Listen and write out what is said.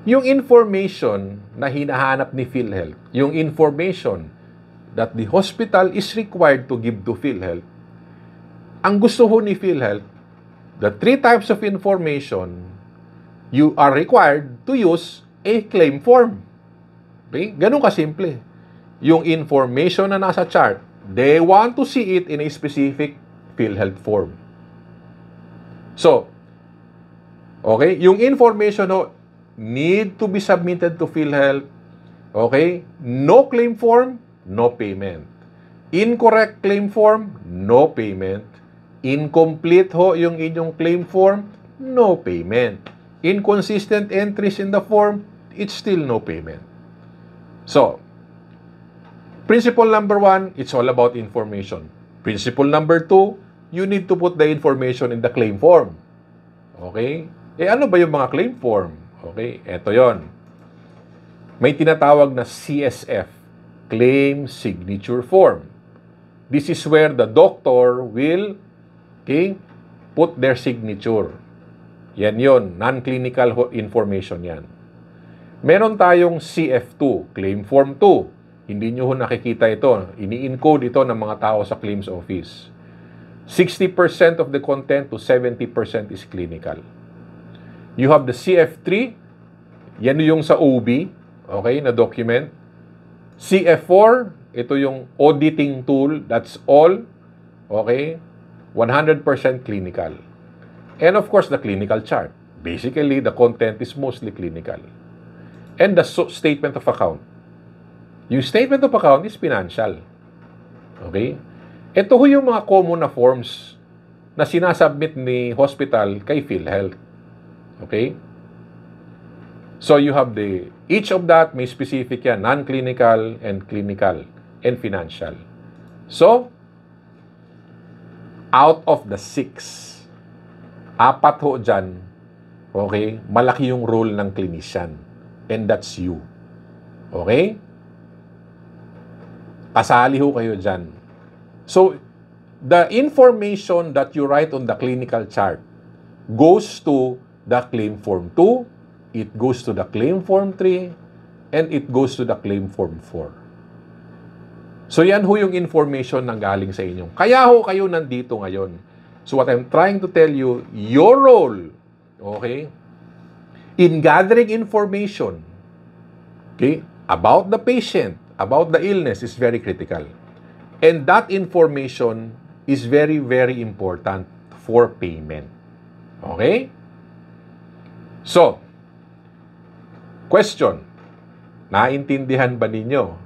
Yung information na hinahanap ni PhilHealth, yung information that the hospital is required to give to PhilHealth, ang gusto ho ni PhilHealth, the 3 types of information, you are required to use a claim form. Okay? Ganun kasimple. Yung information na nasa chart, they want to see it in a specific PhilHealth form. So, okay, yung information ho, need to be submitted to PhilHealth. Okay? No claim form, no payment. Incorrect claim form, no payment. Incomplete ho yung inyong claim form, no payment. Inconsistent entries in the form, it's still no payment. So, principle number 1, it's all about information. Principle number 2, you need to put the information in the claim form. Okay? Ano ba yung mga claim form? Okay, eto yon. May tinatawag na CSF, Claim Signature Form. This is where the doctor will, okay, put their signature. Yan yon, non-clinical information yan. Meron tayong CF2, Claim Form 2. Hindi nyo nakikita ito. Ini-encode ito ng mga tao sa claims office. 60% of the content to 70% is clinical. You have the CF3, yan yung sa OB, okay, na document. CF4, ito yung auditing tool, that's all, okay, 100% clinical. And of course, the clinical chart. Basically, the content is mostly clinical. And the statement of account. Yung statement of account is financial. Okay? Ito ho yung mga common na forms na sinasubmit ni hospital kay PhilHealth. Okay? So you have each of that may specific yan, non-clinical and clinical and financial. So, out of the 6, 4 ho dyan, okay, malaki yung role ng clinician. And that's you. Okay? Kasali ho kayo dyan. So, the information that you write on the clinical chart goes to the claim form 2, it goes to the claim form 3, and it goes to the claim form 4. So yan ho yung information na galing sa inyo. Kaya ho kayo nandito ngayon. So what I'm trying to tell you, your role, okay, in gathering information, okay, about the patient, about the illness is very critical. And that information is very, very important for payment. Okay? So, question, naintindihan ba ninyo